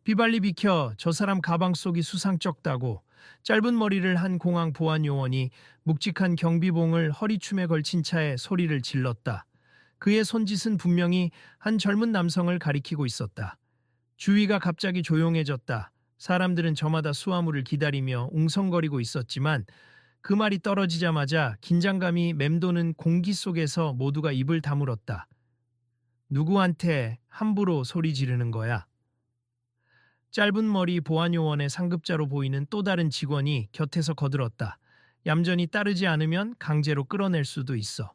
비발리 비켜, 저 사람 가방 속이 수상 적다고. 짧은 머리를 한 공항 보안 요원이 묵직한 경비봉을 허리춤에 걸친 차에 소리를 질렀다. 그의 손짓은 분명히 한 젊은 남성을 가리키고 있었다. 주위가 갑자기 조용해졌다. 사람들은 저마다 수화물을 기다리며 웅성거리고 있었지만 그 말이 떨어지자마자 긴장감이 맴도는 공기 속에서 모두가 입을 다물었다. 누구한테 함부로 소리 지르는 거야? 짧은 머리 보안요원의 상급자로 보이는 또 다른 직원이 곁에서 거들었다. 얌전히 따르지 않으면 강제로 끌어낼 수도 있어.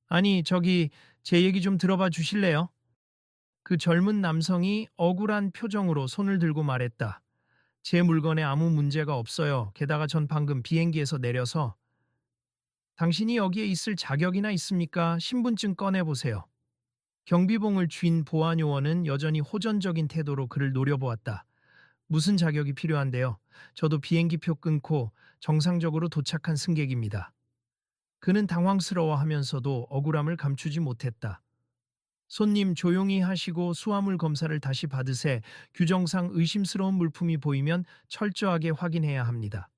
아니, 저기 제 얘기 좀 들어봐 주실래요? 그 젊은 남성이 억울한 표정으로 손을 들고 말했다. 제 물건에 아무 문제가 없어요. 게다가 전 방금 비행기에서 내려서 당신이 여기에 있을 자격이나 있습니까? 신분증 꺼내보세요. 경비봉을 쥔 보안요원은 여전히 호전적인 태도로 그를 노려보았다. 무슨 자격이 필요한데요? 저도 비행기표 끊고 정상적으로 도착한 승객입니다. 그는 당황스러워하면서도 억울함을 감추지 못했다. 손님 조용히 하시고 수화물 검사를 다시 받으세. 규정상 의심스러운 물품이 보이면 철저하게 확인해야 합니다.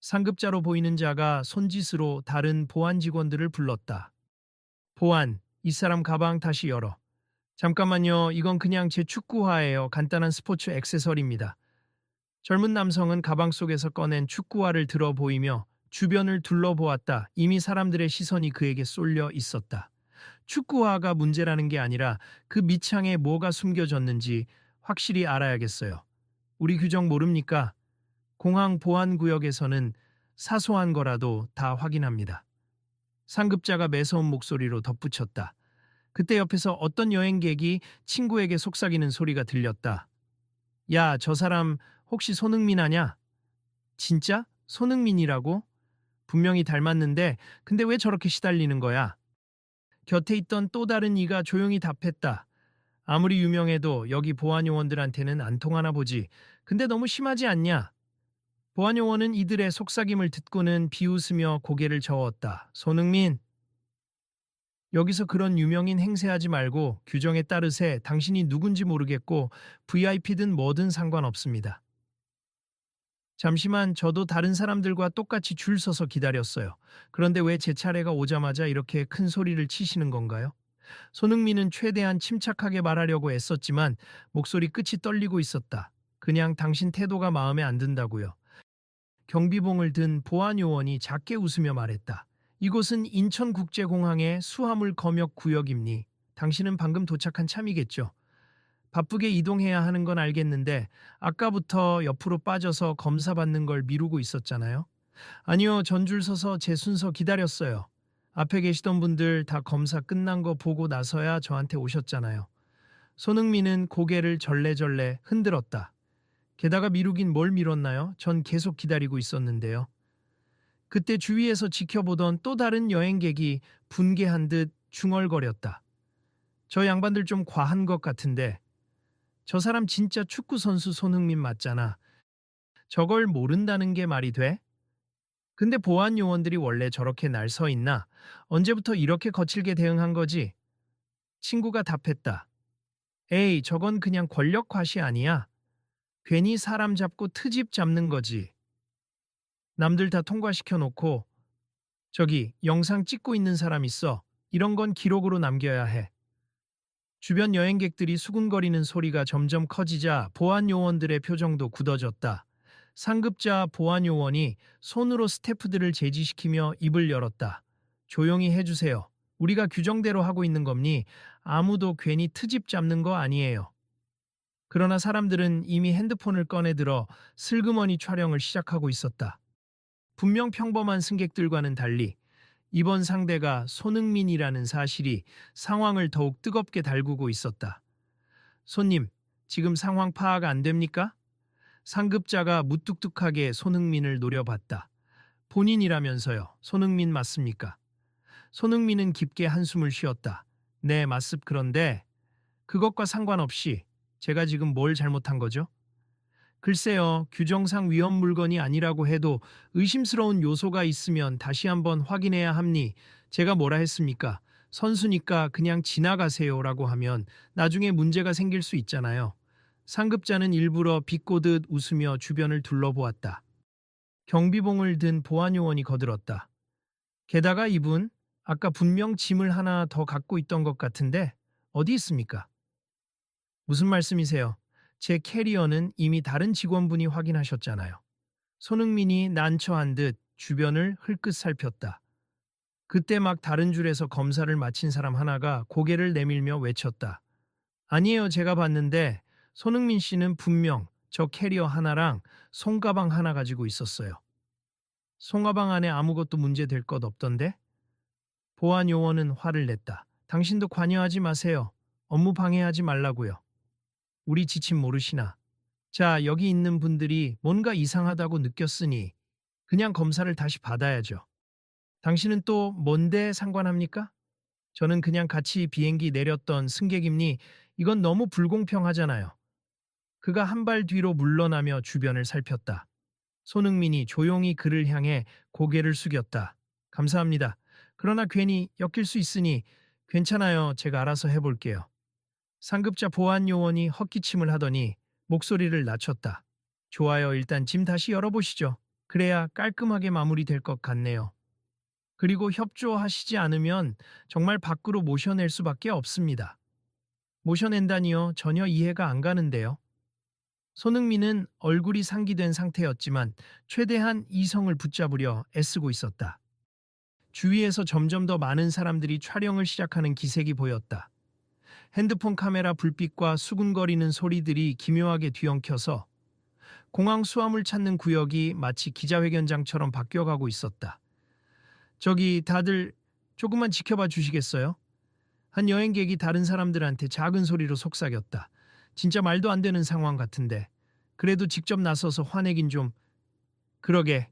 상급자로 보이는 자가 손짓으로 다른 보안 직원들을 불렀다. 보안, 이 사람 가방 다시 열어. 잠깐만요. 이건 그냥 제 축구화예요. 간단한 스포츠 액세서리입니다. 젊은 남성은 가방 속에서 꺼낸 축구화를 들어 보이며 주변을 둘러보았다. 이미 사람들의 시선이 그에게 쏠려 있었다. 축구화가 문제라는 게 아니라 그 밑창에 뭐가 숨겨졌는지 확실히 알아야겠어요. 우리 규정 모릅니까? 공항 보안구역에서는 사소한 거라도 다 확인합니다. 상급자가 매서운 목소리로 덧붙였다. 그때 옆에서 어떤 여행객이 친구에게 속삭이는 소리가 들렸다. 야, 저 사람 혹시 손흥민 아냐? 진짜? 손흥민이라고? 분명히 닮았는데 근데 왜 저렇게 시달리는 거야? 곁에 있던 또 다른 이가 조용히 답했다. 아무리 유명해도 여기 보안요원들한테는 안 통하나 보지. 근데 너무 심하지 않냐? 보안요원은 이들의 속삭임을 듣고는 비웃으며 고개를 저었다. 손흥민, 여기서 그런 유명인 행세하지 말고 규정에 따르세. 당신이 누군지 모르겠고 VIP든 뭐든 상관없습니다. 잠시만, 저도 다른 사람들과 똑같이 줄 서서 기다렸어요. 그런데 왜 제 차례가 오자마자 이렇게 큰 소리를 치시는 건가요? 손흥민은 최대한 침착하게 말하려고 애썼지만 목소리 끝이 떨리고 있었다. 그냥 당신 태도가 마음에 안 든다고요. 경비봉을 든 보안요원이 작게 웃으며 말했다. 이곳은 인천국제공항의 수화물 검역 구역입니. 당신은 방금 도착한 참이겠죠. 바쁘게 이동해야 하는 건 알겠는데 아까부터 옆으로 빠져서 검사 받는 걸 미루고 있었잖아요. 아니요, 전줄 서서 제 순서 기다렸어요. 앞에 계시던 분들 다 검사 끝난 거 보고 나서야 저한테 오셨잖아요. 손흥민은 고개를 절레절레 흔들었다. 게다가 미루긴 뭘 미뤘나요? 전 계속 기다리고 있었는데요. 그때 주위에서 지켜보던 또 다른 여행객이 분개한 듯 중얼거렸다. 저 양반들 좀 과한 것 같은데. 저 사람 진짜 축구 선수 손흥민 맞잖아. 저걸 모른다는 게 말이 돼? 근데 보안 요원들이 원래 저렇게 날 서 있나? 언제부터 이렇게 거칠게 대응한 거지? 친구가 답했다. 에이, 저건 그냥 권력 과시 아니야. 괜히 사람 잡고 트집 잡는 거지. 남들 다 통과시켜 놓고 저기 영상 찍고 있는 사람 있어. 이런 건 기록으로 남겨야 해. 주변 여행객들이 수군거리는 소리가 점점 커지자 보안 요원들의 표정도 굳어졌다. 상급자 보안 요원이 손으로 스태프들을 제지시키며 입을 열었다. 조용히 해주세요. 우리가 규정대로 하고 있는 겁니. 아무도 괜히 트집 잡는 거 아니에요. 그러나 사람들은 이미 핸드폰을 꺼내들어 슬그머니 촬영을 시작하고 있었다. 분명 평범한 승객들과는 달리 이번 상대가 손흥민이라는 사실이 상황을 더욱 뜨겁게 달구고 있었다. 손님, 지금 상황 파악 안 됩니까? 상급자가 무뚝뚝하게 손흥민을 노려봤다. 본인이라면서요. 손흥민 맞습니까? 손흥민은 깊게 한숨을 쉬었다. 네, 맞습. 그런데 그것과 상관없이 제가 지금 뭘 잘못한 거죠? 글쎄요, 규정상 위험 물건이 아니라고 해도 의심스러운 요소가 있으면 다시 한번 확인해야 합니. 제가 뭐라 했습니까? 선수니까 그냥 지나가세요라고 하면 나중에 문제가 생길 수 있잖아요. 상급자는 일부러 비꼬듯 웃으며 주변을 둘러보았다. 경비봉을 든 보안요원이 거들었다. 게다가 이분, 아까 분명 짐을 하나 더 갖고 있던 것 같은데 어디 있습니까? 무슨 말씀이세요? 제 캐리어는 이미 다른 직원분이 확인하셨잖아요. 손흥민이 난처한 듯 주변을 흘끗 살폈다. 그때 막 다른 줄에서 검사를 마친 사람 하나가 고개를 내밀며 외쳤다. 아니에요, 제가 봤는데 손흥민 씨는 분명 저 캐리어 하나랑 손가방 하나 가지고 있었어요. 손가방 안에 아무것도 문제될 것 없던데? 보안 요원은 화를 냈다. 당신도 관여하지 마세요. 업무 방해하지 말라고요. 우리 지침 모르시나? 자, 여기 있는 분들이 뭔가 이상하다고 느꼈으니 그냥 검사를 다시 받아야죠. 당신은 또 뭔데 상관합니까? 저는 그냥 같이 비행기 내렸던 승객이니 이건 너무 불공평하잖아요. 그가 한 발 뒤로 물러나며 주변을 살폈다. 손흥민이 조용히 그를 향해 고개를 숙였다. 감사합니다. 그러나 괜히 엮일 수 있으니 괜찮아요. 제가 알아서 해볼게요. 상급자 보안 요원이 헛기침을 하더니 목소리를 낮췄다. 좋아요. 일단 짐 다시 열어보시죠. 그래야 깔끔하게 마무리될 것 같네요. 그리고 협조하시지 않으면 정말 밖으로 모셔낼 수밖에 없습니다. 모셔낸다니요? 전혀 이해가 안 가는데요. 손흥민은 얼굴이 상기된 상태였지만 최대한 이성을 붙잡으려 애쓰고 있었다. 주위에서 점점 더 많은 사람들이 촬영을 시작하는 기색이 보였다. 핸드폰 카메라 불빛과 수군거리는 소리들이 기묘하게 뒤엉켜서 공항 수화물 찾는 구역이 마치 기자회견장처럼 바뀌어가고 있었다. 저기 다들 조금만 지켜봐 주시겠어요? 한 여행객이 다른 사람들한테 작은 소리로 속삭였다. 진짜 말도 안 되는 상황 같은데. 그래도 직접 나서서 화내긴 좀. 그러게.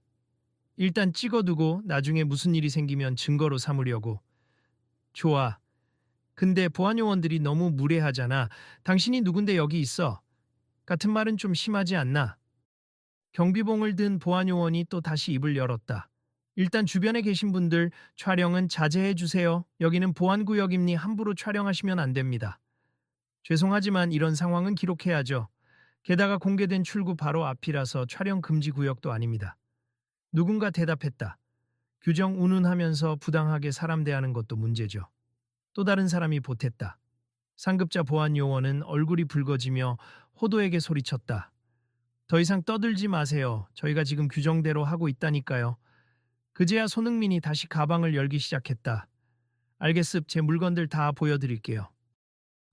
일단 찍어두고 나중에 무슨 일이 생기면 증거로 삼으려고. 좋아. 근데 보안요원들이 너무 무례하잖아. 당신이 누군데 여기 있어? 같은 말은 좀 심하지 않나? 경비봉을 든 보안요원이 또 다시 입을 열었다. 일단 주변에 계신 분들 촬영은 자제해 주세요. 여기는 보안구역이니 함부로 촬영하시면 안 됩니다. 죄송하지만 이런 상황은 기록해야죠. 게다가 공개된 출구 바로 앞이라서 촬영 금지 구역도 아닙니다. 누군가 대답했다. 규정 운운하면서 부당하게 사람 대하는 것도 문제죠. 또 다른 사람이 보탰다. 상급자 보안 요원은 얼굴이 붉어지며 호도에게 소리쳤다. 더 이상 떠들지 마세요. 저희가 지금 규정대로 하고 있다니까요. 그제야 손흥민이 다시 가방을 열기 시작했다. 알겠습, 제 물건들 다 보여드릴게요.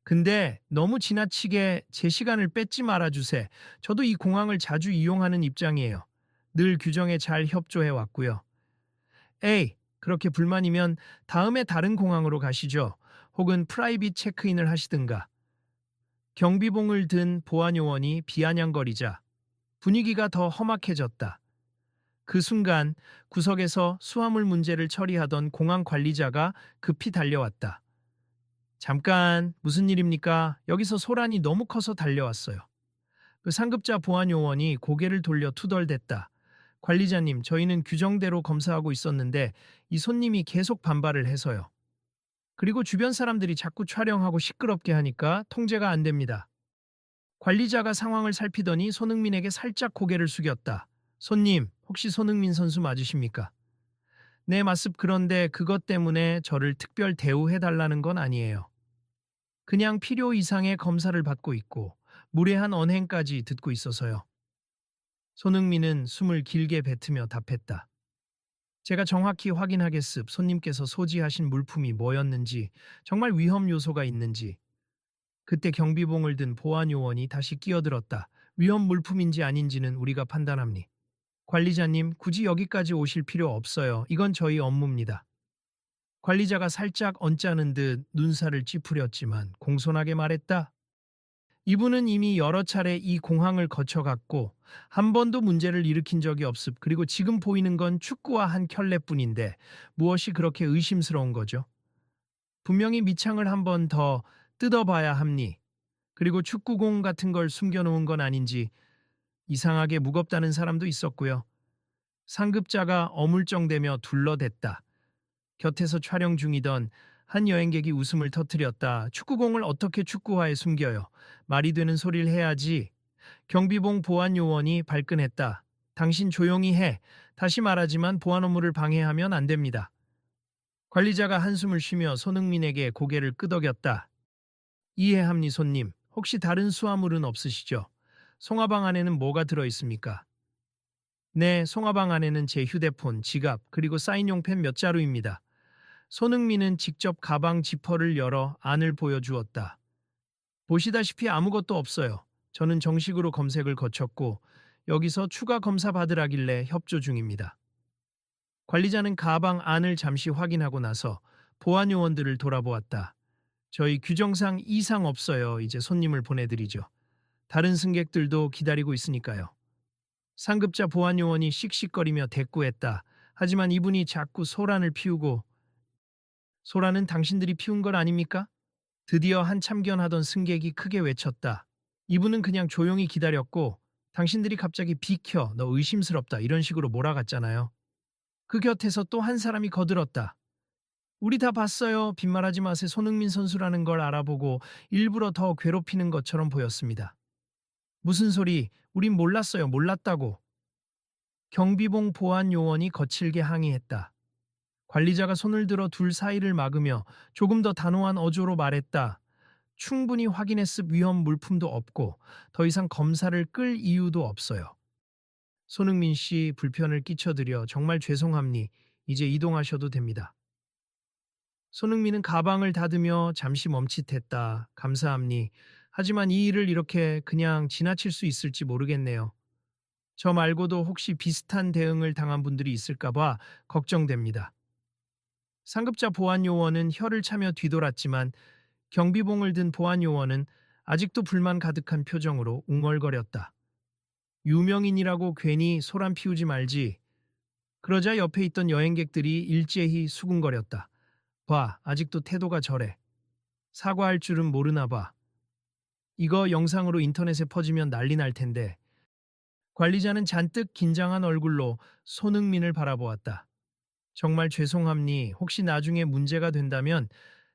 근데 너무 지나치게 제 시간을 뺏지 말아주세. 저도 이 공항을 자주 이용하는 입장이에요. 늘 규정에 잘 협조해 왔고요. 에이, 그렇게 불만이면 다음에 다른 공항으로 가시죠. 혹은 프라이빗 체크인을 하시든가. 경비봉을 든 보안요원이 비아냥거리자 분위기가 더 험악해졌다. 그 순간 구석에서 수화물 문제를 처리하던 공항 관리자가 급히 달려왔다. 잠깐, 무슨 일입니까? 여기서 소란이 너무 커서 달려왔어요. 그 상급자 보안 요원이 고개를 돌려 투덜댔다. 관리자님, 저희는 규정대로 검사하고 있었는데 이 손님이 계속 반발을 해서요. 그리고 주변 사람들이 자꾸 촬영하고 시끄럽게 하니까 통제가 안 됩니다. 관리자가 상황을 살피더니 손흥민에게 살짝 고개를 숙였다. 손님, 혹시 손흥민 선수 맞으십니까? 네, 맞습. 그런데 그것 때문에 저를 특별 대우해달라는 건 아니에요. 그냥 필요 이상의 검사를 받고 있고 무례한 언행까지 듣고 있어서요. 손흥민은 숨을 길게 뱉으며 답했다. 제가 정확히 확인하겠습. 손님께서 소지하신 물품이 뭐였는지, 정말 위험 요소가 있는지. 그때 경비봉을 든 보안 요원이 다시 끼어들었다. 위험 물품인지 아닌지는 우리가 판단합니. 관리자님, 굳이 여기까지 오실 필요 없어요. 이건 저희 업무입니다. 관리자가 살짝 언짢은 듯 눈살을 찌푸렸지만 공손하게 말했다. 이분은 이미 여러 차례 이 공항을 거쳐갔고 한 번도 문제를 일으킨 적이 없습. 그리고 지금 보이는 건 축구와 한 켤레뿐인데 무엇이 그렇게 의심스러운 거죠? 분명히 밑창을 한 번 더 뜯어봐야 합니. 그리고 축구공 같은 걸 숨겨놓은 건 아닌지 이상하게 무겁다는 사람도 있었고요. 상급자가 어물쩡대며 둘러댔다. 곁에서 촬영 중이던 한 여행객이 웃음을 터뜨렸다. 축구공을 어떻게 축구화에 숨겨요? 말이 되는 소리를 해야지. 경비봉 보안 요원이 발끈했다. 당신 조용히 해. 다시 말하지만 보안 업무를 방해하면 안 됩니다. 관리자가 한숨을 쉬며 손흥민에게 고개를 끄덕였다. 이해합니 손님. 혹시 다른 수화물은 없으시죠? 송화방 안에는 뭐가 들어있습니까? 네, 송화방 안에는 제 휴대폰, 지갑, 그리고 사인용 펜 몇 자루입니다. 손흥민은 직접 가방 지퍼를 열어 안을 보여주었다. 보시다시피 아무것도 없어요. 저는 정식으로 검색을 거쳤고 여기서 추가 검사 받으라길래 협조 중입니다. 관리자는 가방 안을 잠시 확인하고 나서 보안 요원들을 돌아보았다. 저희 규정상 이상 없어요. 이제 손님을 보내드리죠. 다른 승객들도 기다리고 있으니까요. 상급자 보안 요원이 씩씩거리며 대꾸했다. 하지만 이분이 자꾸 소란을 피우고 소란은 당신들이 피운 걸 아닙니까? 드디어 한 참견하던 승객이 크게 외쳤다. 이분은 그냥 조용히 기다렸고 당신들이 갑자기 비켜, 너 의심스럽다 이런 식으로 몰아갔잖아요. 그 곁에서 또 한 사람이 거들었다. 우리 다 봤어요. 빈말하지 마세요. 손흥민 선수라는 걸 알아보고 일부러 더 괴롭히는 것처럼 보였습니다. 무슨 소리? 우린 몰랐어요. 몰랐다고. 경비봉 보안 요원이 거칠게 항의했다. 관리자가 손을 들어 둘 사이를 막으며 조금 더 단호한 어조로 말했다. 충분히 확인했을 위험 물품도 없고 더 이상 검사를 끌 이유도 없어요. 손흥민 씨 불편을 끼쳐드려 정말 죄송합니. 이제 이동하셔도 됩니다. 손흥민은 가방을 닫으며 잠시 멈칫했다. 감사합니. 하지만 이 일을 이렇게 그냥 지나칠 수 있을지 모르겠네요. 저 말고도 혹시 비슷한 대응을 당한 분들이 있을까봐 걱정됩니다. 상급자 보안 요원은 혀를 차며 뒤돌았지만 경비봉을 든 보안 요원은 아직도 불만 가득한 표정으로 웅얼거렸다. 유명인이라고 괜히 소란 피우지 말지. 그러자 옆에 있던 여행객들이 일제히 수군거렸다. 봐, 아직도 태도가 저래. 사과할 줄은 모르나 봐. 이거 영상으로 인터넷에 퍼지면 난리 날 텐데. 관리자는 잔뜩 긴장한 얼굴로 손흥민을 바라보았다. 정말 죄송합니. 혹시 나중에 문제가 된다면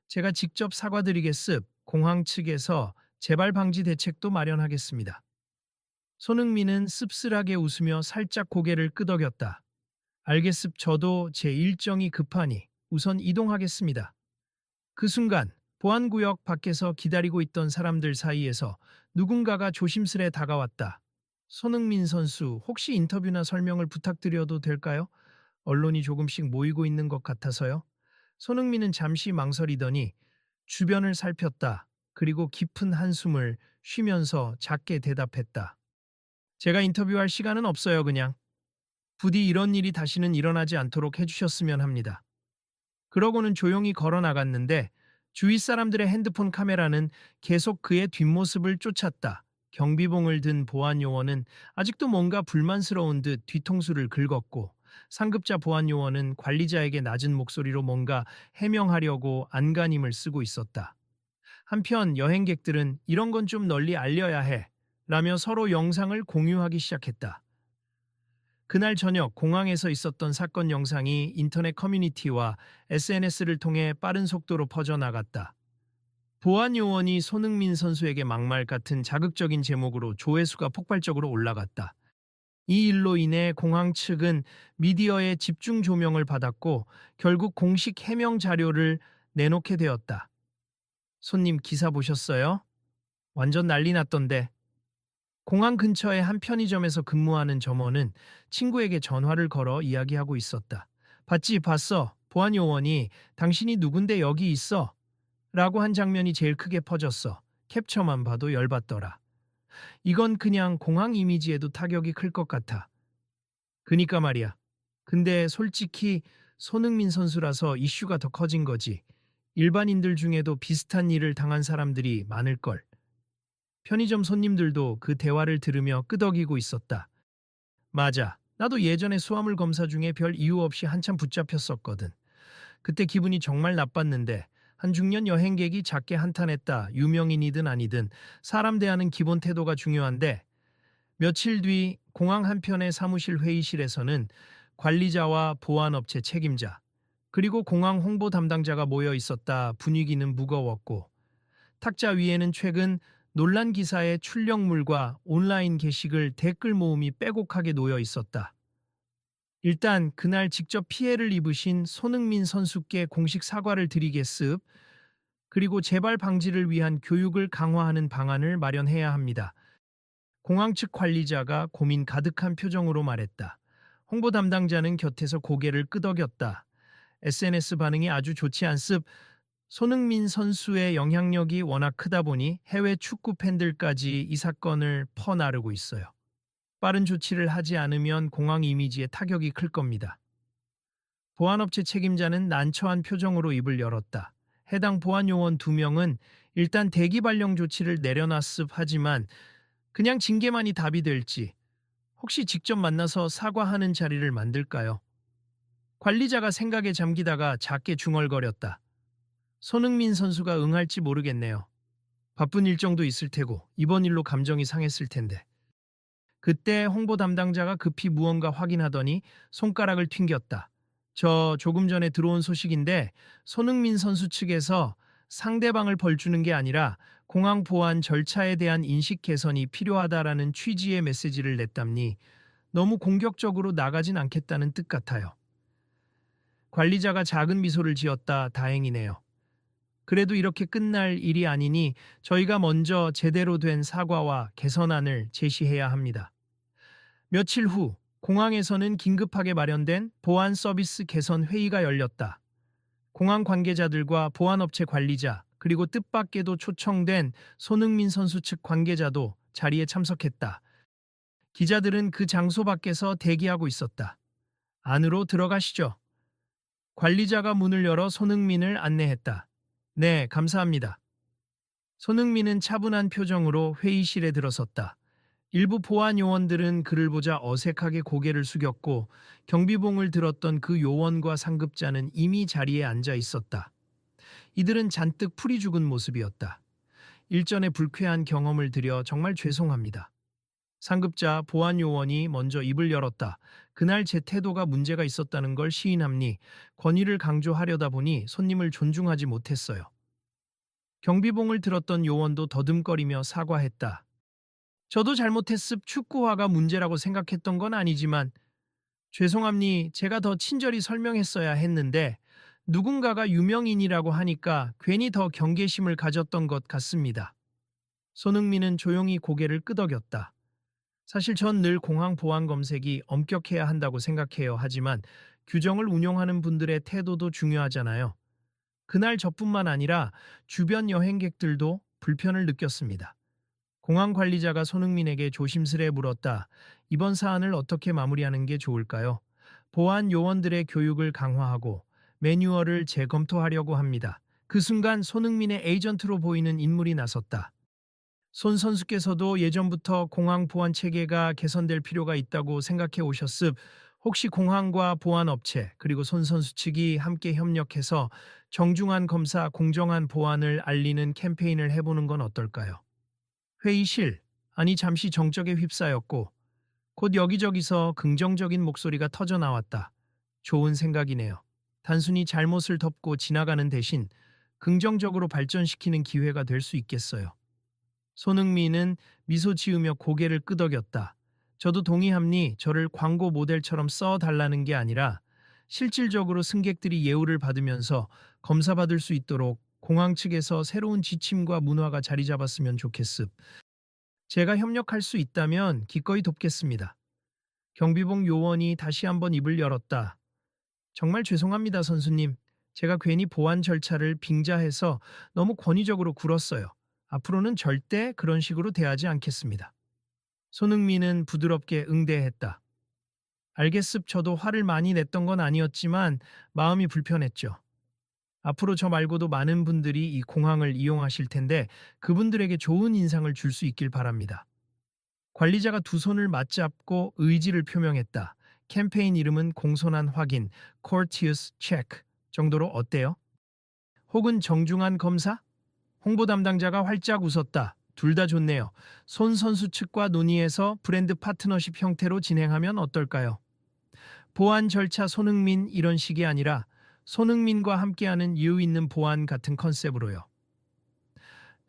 제가 직접 사과드리겠습. 공항 측에서 재발 방지 대책도 마련하겠습니다. 손흥민은 씁쓸하게 웃으며 살짝 고개를 끄덕였다. 알겠습. 저도 제 일정이 급하니 우선 이동하겠습니다. 그 순간 보안구역 밖에서 기다리고 있던 사람들 사이에서 누군가가 조심스레 다가왔다. 손흥민 선수, 혹시 인터뷰나 설명을 부탁드려도 될까요? 언론이 조금씩 모이고 있는 것 같아서요. 손흥민은 잠시 망설이더니 주변을 살폈다. 그리고 깊은 한숨을 쉬면서 작게 대답했다. 제가 인터뷰할 시간은 없어요, 그냥. 부디 이런 일이 다시는 일어나지 않도록 해주셨으면 합니다. 그러고는 조용히 걸어 나갔는데 주위 사람들의 핸드폰 카메라는 계속 그의 뒷모습을 쫓았다. 경비봉을 든 보안 요원은 아직도 뭔가 불만스러운 듯 뒤통수를 긁었고 상급자 보안 요원은 관리자에게 낮은 목소리로 뭔가 해명하려고 안간힘을 쓰고 있었다. 한편 여행객들은 이런 건 좀 널리 알려야 해 라며 서로 영상을 공유하기 시작했다. 그날 저녁 공항에서 있었던 사건 영상이 인터넷 커뮤니티와 SNS를 통해 빠른 속도로 퍼져나갔다. 보안 요원이 손흥민 선수에게 막말 같은 자극적인 제목으로 조회수가 폭발적으로 올라갔다. 이 일로 인해 공항 측은 미디어의 집중 조명을 받았고 결국 공식 해명 자료를 내놓게 되었다. 손님 기사 보셨어요? 완전 난리 났던데. 공항 근처의 한 편의점에서 근무하는 점원은 친구에게 전화를 걸어 이야기하고 있었다. 봤지, 봤어. 보안 요원이 당신이 누군데 여기 있어? 라고 한 장면이 제일 크게 퍼졌어. 캡처만 봐도 열받더라. 이건 그냥 공항 이미지에도 타격이 클 것 같아. 그니까 말이야. 근데 솔직히 손흥민 선수라서 이슈가 더 커진 거지. 일반인들 중에도 비슷한 일을 당한 사람들이 많을걸. 편의점 손님들도 그 대화를 들으며 끄덕이고 있었다. 맞아. 나도 예전에 수화물 검사 중에 별 이유 없이 한참 붙잡혔었거든. 그때 기분이 정말 나빴는데 한 중년 여행객이 작게 한탄했다. 유명인이든 아니든 사람 대하는 기본 태도가 중요한데 며칠 뒤 공항 한편의 사무실 회의실에서는 관리자와 보안업체 책임자 그리고 공항 홍보 담당자가 모여 있었다. 분위기는 무거웠고 탁자 위에는 최근 논란 기사의 출력물과 온라인 게시글 댓글 모음이 빼곡하게 놓여 있었다. 일단 그날 직접 피해를 입으신 손흥민 선수께 공식 사과를 드리겠습. 그리고 재발 방지를 위한 교육을 강화하는 방안을 마련해야 합니다. 공항 측 관리자가 고민 가득한 표정으로 말했다. 홍보 담당자는 곁에서 고개를 끄덕였다. SNS 반응이 아주 좋지 않습. 손흥민 선수의 영향력이 워낙 크다 보니 해외 축구 팬들까지 이 사건을 퍼나르고 있어요. 빠른 조치를 하지 않으면 공항 이미지에 타격이 클 겁니다. 보안업체 책임자는 난처한 표정으로 입을 열었다. 해당 보안 요원 2명은 일단 대기 발령 조치를 내려놨습. 하지만 그냥 징계만이 답이 될지 혹시 직접 만나서 사과하는 자리를 만들까요? 관리자가 생각에 잠기다가 작게 중얼거렸다. 손흥민 선수가 응할지 모르겠네요. 바쁜 일정도 있을 테고 이번 일로 감정이 상했을 텐데. 그때 홍보 담당자가 급히 무언가 확인하더니 손가락을 튕겼다. 저 조금 전에 들어온 소식인데 손흥민 선수 측에서 상대방을 벌주는 게 아니라 공항 보안 절차에 대한 인식 개선이 필요하다라는 취지의 메시지를 냈답니 너무 공격적으로 나가진 않겠다는 뜻 같아요. 관리자가 작은 미소를 지었다. 다행이네요. 그래도 이렇게 끝날 일이 아니니 저희가 먼저 제대로 된 사과와 개선안을 제시해야 합니다. 며칠 후 공항에서는 긴급하게 마련된 보안 서비스 개선 회의가 열렸다. 공항 관계자들과 보안업체 관리자 그리고 뜻밖에도 초청된 손흥민 선수 측 관계자도 자리에 참석했다. 기자들은 그 장소 밖에서 대기하고 있었다. 안으로 들어가시죠. 관리자가 문을 열어 손흥민을 안내했다. 네, 감사합니다. 손흥민은 차분한 표정으로 회의실에 들어섰다. 일부 보안 요원들은 그를 보자 어색하게 고개를 숙였고 경비봉을 들었던 그 요원과 상급자는 이미 자리에 앉아 있었다. 이들은 잔뜩 풀이 죽은 모습이었다. 일전에 불쾌한 경험을 들여 정말 죄송합니다. 상급자 보안 요원이 먼저 입을 열었다. 그날 제 태도가 문제가 있었다는 걸 시인합니 권위를 강조하려다 보니 손님을 존중하지 못했어요. 경비봉을 들었던 요원도 더듬거리며 사과했다. 저도 잘못했습. 축구화가 문제라고 생각했던 건 아니지만 죄송합니 제가 더 친절히 설명했어야 했는데 누군가가 유명인이라고 하니까 괜히 더 경계심을 가졌던 것 같습니다. 손흥민은 조용히 고개를 끄덕였다. 사실 전 늘 공항 보안 검색이 엄격해야 한다고 생각해요. 하지만 규정을 운용하는 분들의 태도도 중요하잖아요. 그날 저뿐만 아니라 주변 여행객들도 불편을 느꼈습니다. 공항 관리자가 손흥민에게 조심스레 물었다. 이번 사안을 어떻게 마무리하는 게 좋을까요? 보안 요원들의 교육을 강화하고 매뉴얼을 재검토하려고 합니다. 그 순간 손흥민의 에이전트로 보이는 인물이 나섰다. 손 선수께서도 예전부터 공항 보안 체계가 개선될 필요가 있다고 생각해 오셨습. 혹시 공항과 보안업체 그리고 손 선수 측이 함께 협력해서 정중한 검사, 공정한 보안을 알리는 캠페인을 해보는 건 어떨까요? 회의실, 아니 잠시 정적에 휩싸였고 곧 여기저기서 긍정적인 목소리가 터져 나왔다. 좋은 생각이네요. 단순히 잘못을 덮고 지나가는 대신 긍정적으로 발전시키는 기회가 될 수 있겠어요. 손흥민은 미소 지으며 고개를 끄덕였다. 저도 동의합니. 저를 광고 모델처럼 써달라는 게 아니라 실질적으로 승객들이 예우를 받으면서 검사받을 수 있도록 공항 측에서 새로운 지침과 문화가 자리 잡았으면 좋겠습. 제가 협력할 수 있다면 기꺼이 돕겠습니다. 경비봉 요원이 다시 한번 입을 열었다. 정말 죄송합니다, 선수님. 제가 괜히 보안 절차를 빙자해서 너무 권위적으로 굴었어요. 앞으로는 절대 그런 식으로 대하지 않겠습니다. 손흥민은 부드럽게 응대했다. 알겠습. 저도 화를 많이 냈던 건 아니었지만 마음이 불편했죠. 앞으로 저 말고도 많은 분들이 이 공항을 이용하실 텐데 그분들에게 좋은 인상을 줄 수 있길 바랍니다. 관리자가 두 손을 맞잡고 의지를 표명했다. 캠페인 이름은 공손한 확인, courteous check 정도로 어때요? 혹은 정중한 검사? 홍보 담당자가 활짝 웃었다. 둘 다 좋네요. 손 선수 측과 논의해서 브랜드 파트너십 형태로 진행하면 어떨까요? 보안 절차 손흥민 이런 식이 아니라 손흥민과 함께하는 이유 있는 보안 같은 컨셉으로요.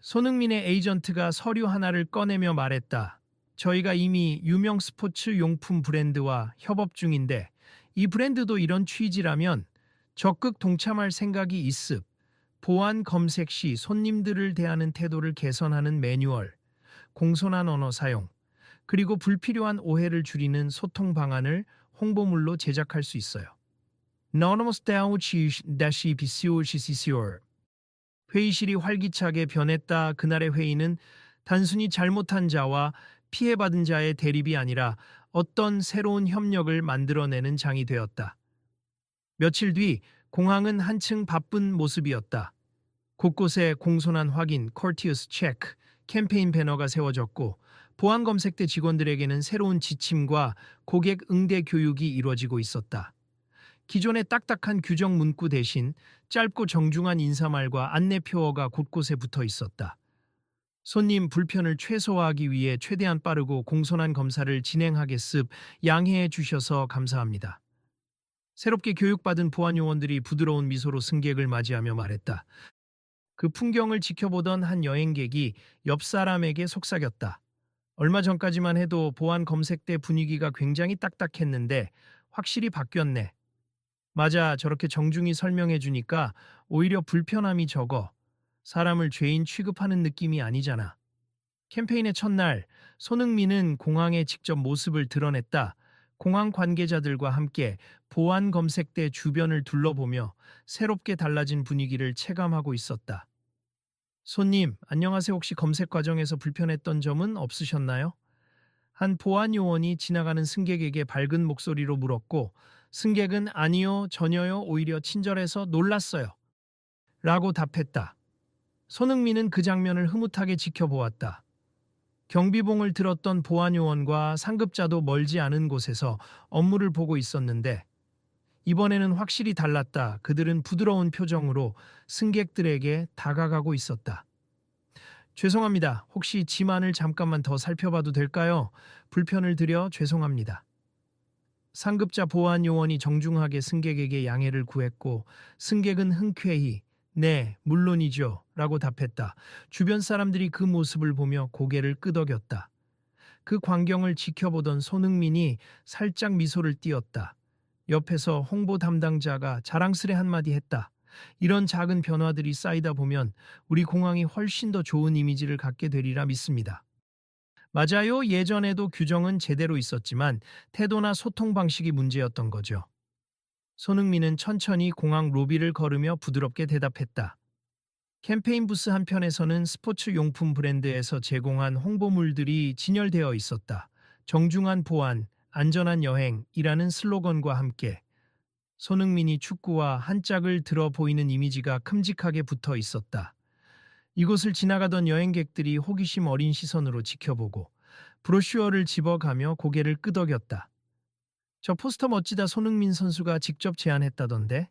손흥민의 에이전트가 서류 하나를 꺼내며 말했다. 저희가 이미 유명 스포츠 용품 브랜드와 협업 중인데 이 브랜드도 이런 취지라면 적극 동참할 생각이 있습. 보안 검색 시 손님들을 대하는 태도를 개선하는 매뉴얼, 공손한 언어 사용, 그리고 불필요한 오해를 줄이는 소통 방안을 홍보물로 제작할 수 있어요. Anonymous 다시 비시오시시시오. 회의실이 활기차게 변했다. 그날의 회의는 단순히 잘못한 자와 피해받은 자의 대립이 아니라 어떤 새로운 협력을 만들어내는 장이 되었다. 며칠 뒤 공항은 한층 바쁜 모습이었다. 곳곳에 공손한 확인, courteous check, 캠페인 배너가 세워졌고 보안 검색대 직원들에게는 새로운 지침과 고객 응대 교육이 이루어지고 있었다. 기존의 딱딱한 규정 문구 대신 짧고 정중한 인사말과 안내표어가 곳곳에 붙어 있었다. 손님 불편을 최소화하기 위해 최대한 빠르고 공손한 검사를 진행하겠습. 양해해 주셔서 감사합니다. 새롭게 교육받은 보안 요원들이 부드러운 미소로 승객을 맞이하며 말했다. 그 풍경을 지켜보던 한 여행객이 옆 사람에게 속삭였다. 얼마 전까지만 해도 보안 검색대 분위기가 굉장히 딱딱했는데 확실히 바뀌었네. 맞아, 저렇게 정중히 설명해 주니까 오히려 불편함이 적어. 사람을 죄인 취급하는 느낌이 아니잖아. 캠페인의 첫날, 손흥민은 공항에 직접 모습을 드러냈다. 공항 관계자들과 함께 보안 검색대 주변을 둘러보며 새롭게 달라진 분위기를 체감하고 있었다. 손님, 안녕하세요. 혹시 검색 과정에서 불편했던 점은 없으셨나요? 한 보안 요원이 지나가는 승객에게 밝은 목소리로 물었고, 승객은 아니요, 전혀요, 오히려 친절해서 놀랐어요. 라고 답했다. 손흥민은 그 장면을 흐뭇하게 지켜보았다. 경비봉을 들었던 보안 요원과 상급자도 멀지 않은 곳에서 업무를 보고 있었는데, 이번에는 확실히 달랐다. 그들은 부드러운 표정으로 승객들에게 다가가고 있었다. 죄송합니다. 혹시 짐안을 잠깐만 더 살펴봐도 될까요? 불편을 드려 죄송합니다. 상급자 보안 요원이 정중하게 승객에게 양해를 구했고 승객은 흔쾌히 네, 물론이죠. 라고 답했다. 주변 사람들이 그 모습을 보며 고개를 끄덕였다. 그 광경을 지켜보던 손흥민이 살짝 미소를 띄었다. 옆에서 홍보 담당자가 자랑스레 한마디 했다. 이런 작은 변화들이 쌓이다 보면 우리 공항이 훨씬 더 좋은 이미지를 갖게 되리라 믿습니다. 맞아요. 예전에도 규정은 제대로 있었지만 태도나 소통 방식이 문제였던 거죠. 손흥민은 천천히 공항 로비를 걸으며 부드럽게 대답했다. 캠페인 부스 한편에서는 스포츠 용품 브랜드에서 제공한 홍보물들이 진열되어 있었다. 정중한 보안, 안전한 여행이라는 슬로건과 함께 손흥민이 축구와 한 짝을 들어 보이는 이미지가 큼직하게 붙어 있었다. 이곳을 지나가던 여행객들이 호기심 어린 시선으로 지켜보고 브로슈어를 집어가며 고개를 끄덕였다. 저 포스터 멋지다. 손흥민 선수가 직접 제안했다던데?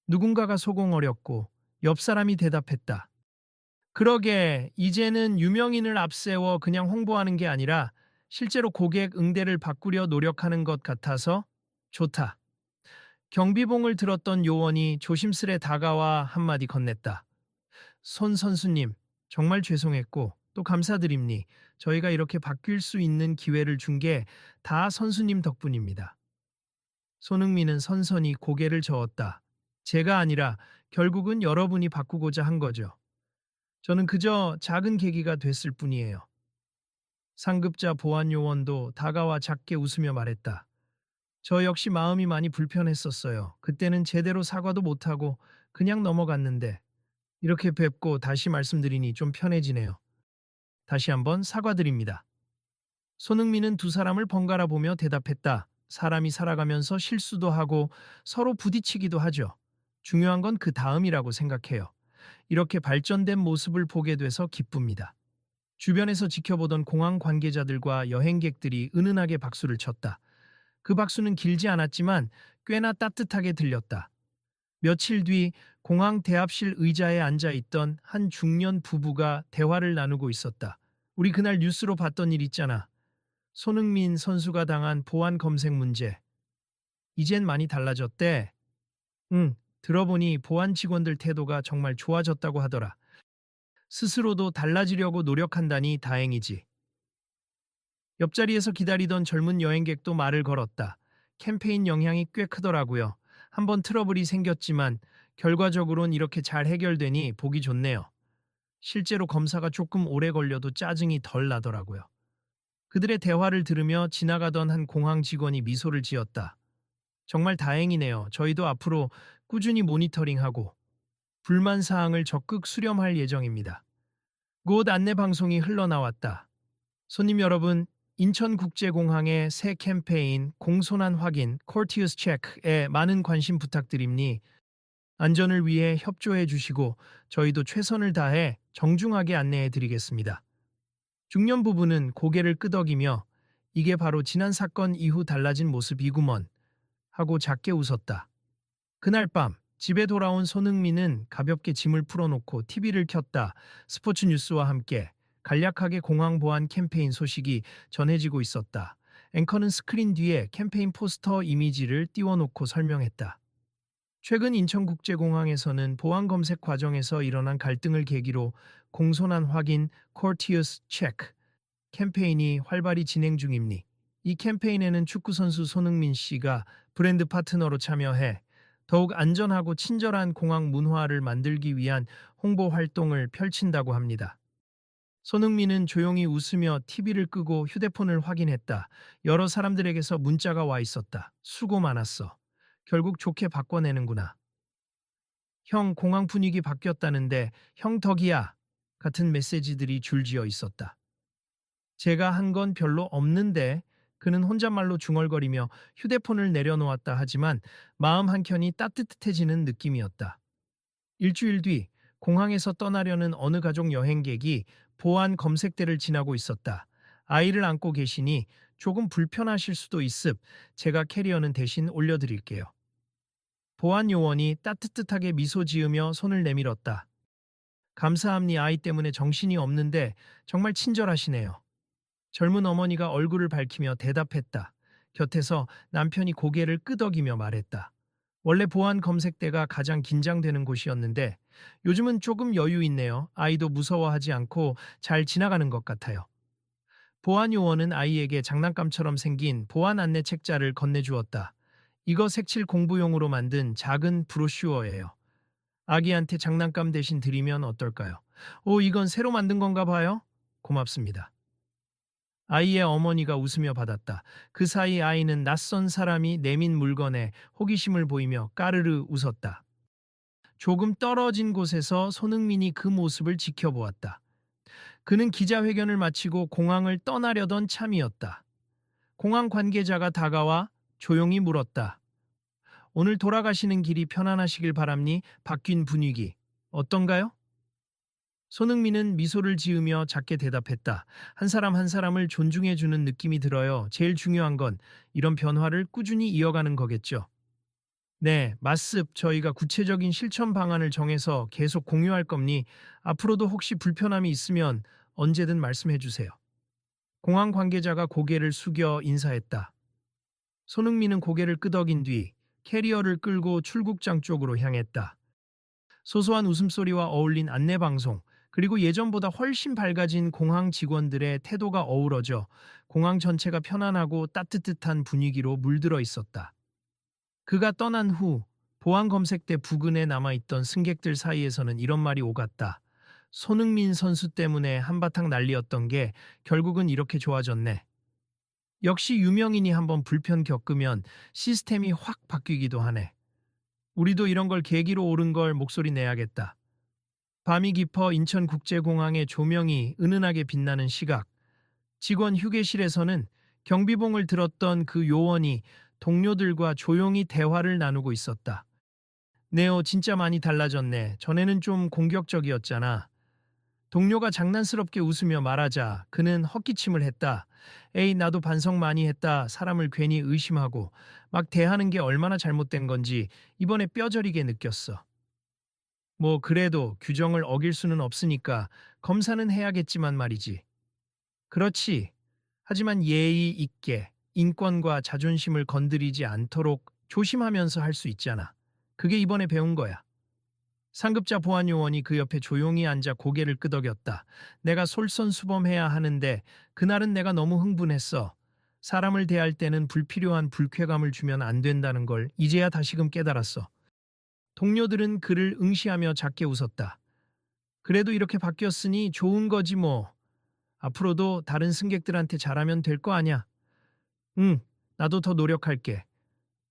누군가가 소공어렸고 옆 사람이 대답했다. 그러게, 이제는 유명인을 앞세워 그냥 홍보하는 게 아니라 실제로 고객 응대를 바꾸려 노력하는 것 같아서 좋다. 경비봉을 들었던 요원이 조심스레 다가와 한마디 건넸다. 손 선수님, 정말 죄송했고 또 감사드립니. 저희가 이렇게 바뀔 수 있는 기회를 준 게 다 선수님 덕분입니다. 손흥민은 선선히 고개를 저었다. 제가 아니라 결국은 여러분이 바꾸고자 한 거죠. 저는 그저 작은 계기가 됐을 뿐이에요. 상급자 보안 요원도 다가와 작게 웃으며 말했다. 저 역시 마음이 많이 불편했었어요. 그때는 제대로 사과도 못하고 그냥 넘어갔는데 이렇게 뵙고 다시 말씀드리니 좀 편해지네요. 다시 한번 사과드립니다. 손흥민은 두 사람을 번갈아 보며 대답했다. 사람이 살아가면서 실수도 하고 서로 부딪히기도 하죠. 중요한 건 그 다음이라고 생각해요. 이렇게 발전된 모습을 보게 돼서 기쁩니다. 주변에서 지켜보던 공항 관계자들과 여행객들이 은은하게 박수를 쳤다. 그 박수는 길지 않았지만 꽤나 따뜻하게 들렸다. 며칠 뒤 공항 대합실 의자에 앉아 있던 한 중년 부부가 대화를 나누고 있었다. 우리 그날 뉴스로 봤던 일 있잖아. 손흥민 선수가 당한 보안 검색 문제. 이젠 많이 달라졌대. 응, 들어보니 보안 직원들 태도가 정말 좋아졌다고 하더라. 스스로도 달라지려고 노력한다니 다행이지. 옆자리에서 기다리던 젊은 여행객도 말을 걸었다. 캠페인 영향이 꽤 크더라고요. 한번 트러블이 생겼지만 결과적으론 이렇게 잘 해결되니 보기 좋네요. 실제로 검사가 조금 오래 걸려도 짜증이 덜 나더라고요. 그들의 대화를 들으며 지나가던 한 공항 직원이 미소를 지었다. 정말 다행이네요. 저희도 앞으로 꾸준히 모니터링하고 불만 사항을 적극 수렴할 예정입니다. 곧 안내 방송이 흘러나왔다. 손님 여러분, 인천국제공항의 새 캠페인 공손한 확인 Courteous Check에 많은 관심 부탁드립니. 안전을 위해 협조해 주시고 저희도 최선을 다해 정중하게 안내해 드리겠습니다. 중년 부부는 고개를 끄덕이며 이게 바로 지난 사건 이후 달라진 모습이구먼 하고 작게 웃었다. 그날 밤 집에 돌아온 손흥민은 가볍게 짐을 풀어놓고 TV를 켰다. 스포츠 뉴스와 함께 간략하게 공항 보안 캠페인 소식이 전해지고 있었다. 앵커는 스크린 뒤에 캠페인 포스터 이미지를 띄워놓고 설명했다. 최근 인천국제공항에서는 보안 검색 과정에서 일어난 갈등을 계기로 공손한 확인 Courteous Check 캠페인이 활발히 진행 중입니. 이 캠페인에는 축구선수 손흥민 씨가 브랜드 파트너로 참여해 더욱 안전하고 친절한 공항 문화를 만들기 위한 홍보 활동을 펼친다고 합니다. 손흥민은 조용히 웃으며 TV를 끄고 휴대폰을 확인했다. 여러 사람들에게서 문자가 와 있었다. 수고 많았어. 결국 좋게 바꿔내는구나. 형, 공항 분위기 바뀌었다는데 형 덕이야. 같은 메시지들이 줄지어 있었다. 제가 한 건 별로 없는데 그는 혼잣말로 중얼거리며 휴대폰을 내려놓았다 하지만 마음 한켠이 따뜻해지는 느낌이었다. 일주일 뒤 공항에서 떠나려는 어느 가족 여행객이 보안 검색대를 지나고 있었다. 아이를 안고 계시니 조금 불편하실 수도 있습. 제가 캐리어는 대신 올려드릴게요. 보안 요원이 따뜻하게 미소 지으며 손을 내밀었다. 감사합니. 아이 때문에 정신이 없는데 정말 친절하시네요. 젊은 어머니가 얼굴을 밝히며 대답했다. 곁에서 남편이 고개를 끄덕이며 말했다. 원래 보안 검색대가 가장 긴장되는 곳이었는데 요즘은 조금 여유 있네요. 아이도 무서워하지 않고 잘 지나가는 것 같아요. 보안 요원은 아이에게 장난감처럼 생긴 보안 안내 책자를 건네주었다. 이거 색칠 공부용으로 만든 작은 브로슈어예요. 아기한테 장난감 대신 드리면 어떨까요? 오, 이건 새로 만든 건가 봐요? 고맙습니다. 아이의 어머니가 웃으며 받았다. 그 사이 아이는 낯선 사람이 내민 물건에 호기심을 보이며 까르르 웃었다. 조금 떨어진 곳에서 손흥민이 그 모습을 지켜보았다. 그는 기자회견을 마치고 공항을 떠나려던 참이었다. 공항 관계자가 다가와 조용히 물었다. 오늘 돌아가시는 길이 편안하시길 바랍니? 바뀐 분위기 어떤가요? 손흥민은 미소를 지으며 작게 대답했다. 한 사람 한 사람을 존중해주는 느낌이 들어요. 제일 중요한 건 이런 변화를 꾸준히 이어가는 거겠죠. 네, 맞습. 저희가 구체적인 실천 방안을 정해서 계속 공유할 겁니. 앞으로도 혹시 불편함이 있으면 언제든 말씀해 주세요. 공항 관계자가 고개를 숙여 인사했다. 손흥민은 고개를 끄덕인 뒤 캐리어를 끌고 출국장 쪽으로 향했다. 소소한 웃음소리와 어울린 안내방송, 그리고 예전보다 훨씬 밝아진 공항 직원들의 태도가 어우러져 공항 전체가 편안하고 따뜻한 분위기로 물들어 있었다. 그가 떠난 후 보안 검색대 부근에 남아있던 승객들 사이에서는 이런 말이 오갔다. 손흥민 선수 때문에 한바탕 난리였던 게 결국은 이렇게 좋아졌네. 역시 유명인이 한번 불편 겪으면 시스템이 확 바뀌기도 하네. 우리도 이런 걸 계기로 옳은 걸 목소리 내야겠다. 밤이 깊어 인천국제공항의 조명이 은은하게 빛나는 시각. 직원 휴게실에서는 경비봉을 들었던 그 요원이 동료들과 조용히 대화를 나누고 있었다. 네오, 진짜 많이 달라졌네. 전에는 좀 공격적이었잖아. 동료가 장난스럽게 웃으며 말하자 그는 헛기침을 했다. 에이, 나도 반성 많이 했다. 사람을 괜히 의심하고 막 대하는 게 얼마나 잘못된 건지 이번에 뼈저리게 느꼈어. 뭐 그래도 규정을 어길 수는 없으니까 검사는 해야겠지만 말이지. 그렇지. 하지만 예의 있게 인권과 자존심을 건드리지 않도록 조심하면서 할 수 있잖아. 그게 이번에 배운 거야. 상급자 보안 요원이 그 옆에 조용히 앉아 고개를 끄덕였다. 내가 솔선수범해야 하는데 그날은 내가 너무 흥분했어. 사람을 대할 때는 불필요한 불쾌감을 주면 안 된다는 걸 이제야 다시금 깨달았어. 동료들은 그를 응시하며 작게 웃었다. 그래도 이렇게 바뀌었으니 좋은 거지 뭐. 앞으로도 다른 승객들한테 잘하면 될 거 아냐. 응, 나도 더 노력할게.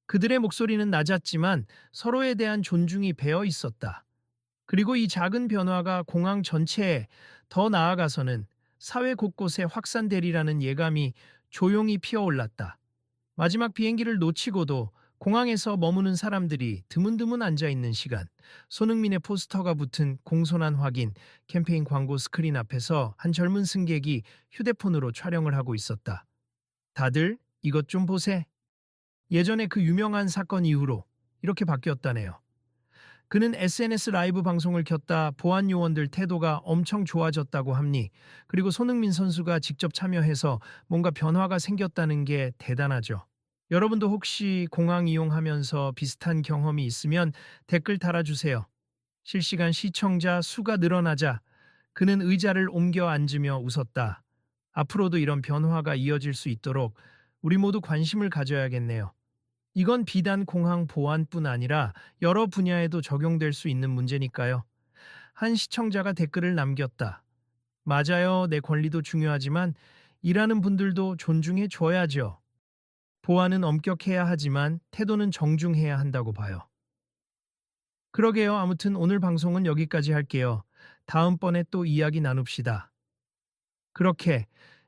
그들의 목소리는 낮았지만 서로에 대한 존중이 배어 있었다. 그리고 이 작은 변화가 공항 전체에, 더 나아가서는 사회 곳곳에 확산되리라는 예감이 조용히 피어올랐다. 마지막 비행기를 놓치고도 공항에서 머무는 사람들이 드문드문 앉아 있는 시간, 손흥민의 포스터가 붙은 공손한 확인 캠페인 광고 스크린 앞에서 한 젊은 승객이 휴대폰으로 촬영을 하고 있었다. 다들 이것 좀 보세. 예전에 그 유명한 사건 이후로 이렇게 바뀌었다네요. 그는 SNS 라이브 방송을 켰다. 보안 요원들 태도가 엄청 좋아졌다고 합니. 그리고 손흥민 선수가 직접 참여해서 뭔가 변화가 생겼다는 게 대단하죠. 여러분도 혹시 공항 이용하면서 비슷한 경험이 있으면 댓글 달아주세요. 실시간 시청자 수가 늘어나자 그는 의자를 옮겨 앉으며 웃었다. 앞으로도 이런 변화가 이어질 수 있도록 우리 모두 관심을 가져야겠네요. 이건 비단 공항 보안뿐 아니라 여러 분야에도 적용될 수 있는 문제니까요. 한 시청자가 댓글을 남겼다. 맞아요. 내 권리도 중요하지만 일하는 분들도 존중해 줘야죠. 보안은 엄격해야 하지만 태도는 정중해야 한다고 봐요. 그러게요. 아무튼 오늘 방송은 여기까지 할게요. 다음번에 또 이야기 나눕시다. 그렇게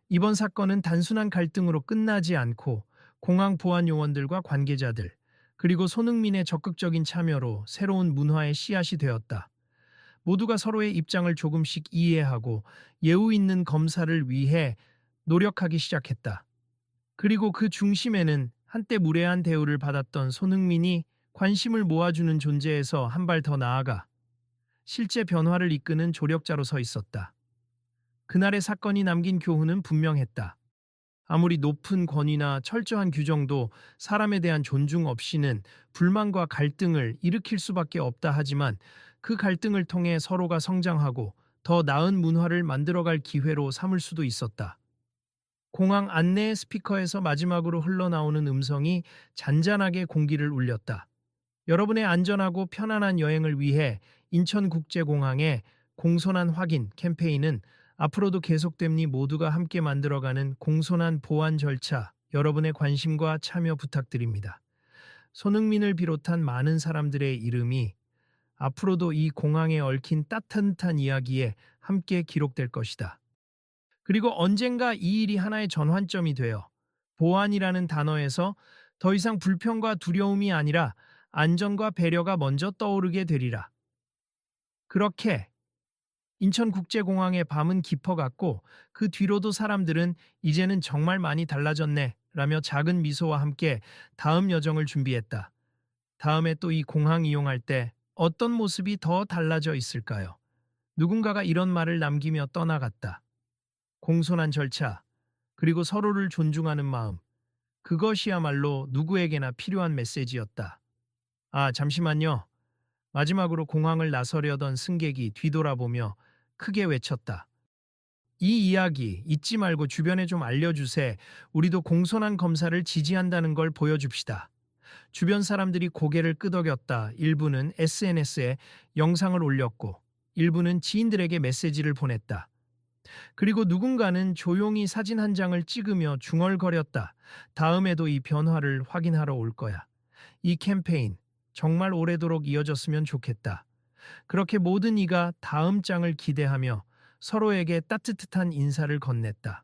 이번 사건은 단순한 갈등으로 끝나지 않고 공항 보안 요원들과 관계자들, 그리고 손흥민의 적극적인 참여로 새로운 문화의 씨앗이 되었다. 모두가 서로의 입장을 조금씩 이해하고 예우 있는 검사를 위해 노력하기 시작했다. 그리고 그 중심에는 한때 무례한 대우를 받았던 손흥민이 관심을 모아주는 존재에서 한 발 더 나아가 실제 변화를 이끄는 조력자로 서 있었다. 그날의 사건이 남긴 교훈은 분명했다. 아무리 높은 권위나 철저한 규정도 사람에 대한 존중 없이는 불만과 갈등을 일으킬 수밖에 없다 하지만 그 갈등을 통해 서로가 성장하고 더 나은 문화를 만들어갈 기회로 삼을 수도 있었다. 공항 안내 스피커에서 마지막으로 흘러나오는 음성이 잔잔하게 공기를 울렸다. 여러분의 안전하고 편안한 여행을 위해 인천국제공항의 공손한 확인 캠페인은 앞으로도 계속됨니 모두가 함께 만들어가는 공손한 보안 절차, 여러분의 관심과 참여 부탁드립니다. 손흥민을 비롯한 많은 사람들의 이름이 앞으로도 이 공항에 얽힌 따뜻한 이야기에 함께 기록될 것이다. 그리고 언젠가 이 일이 하나의 전환점이 되어 보안이라는 단어에서 더 이상 불평과 두려움이 아니라 안전과 배려가 먼저 떠오르게 되리라. 그렇게 인천국제공항의 밤은 깊어갔고 그 뒤로도 사람들은 이제는 정말 많이 달라졌네 라며 작은 미소와 함께 다음 여정을 준비했다. 다음에 또 이 공항 이용할 때 어떤 모습이 더 달라져 있을까요? 누군가가 이런 말을 남기며 떠나갔다. 공손한 절차, 그리고 서로를 존중하는 마음. 그것이야말로 누구에게나 필요한 메시지였다. 아, 잠시만요. 마지막으로 공항을 나서려던 승객이 뒤돌아보며 크게 외쳤다. 이 이야기 잊지 말고 주변에 좀 알려주세. 우리도 공손한 검사를 지지한다는 걸 보여줍시다. 주변 사람들이 고개를 끄덕였다. 일부는 SNS에 영상을 올렸고 일부는 지인들에게 메시지를 보냈다. 그리고 누군가는 조용히 사진 한 장을 찍으며 중얼거렸다. 다음에도 이 변화를 확인하러 올 거야. 이 캠페인 정말 오래도록 이어졌으면 좋겠다. 그렇게 모든 이가 다음 장을 기대하며 서로에게 따뜻한 인사를 건넸다.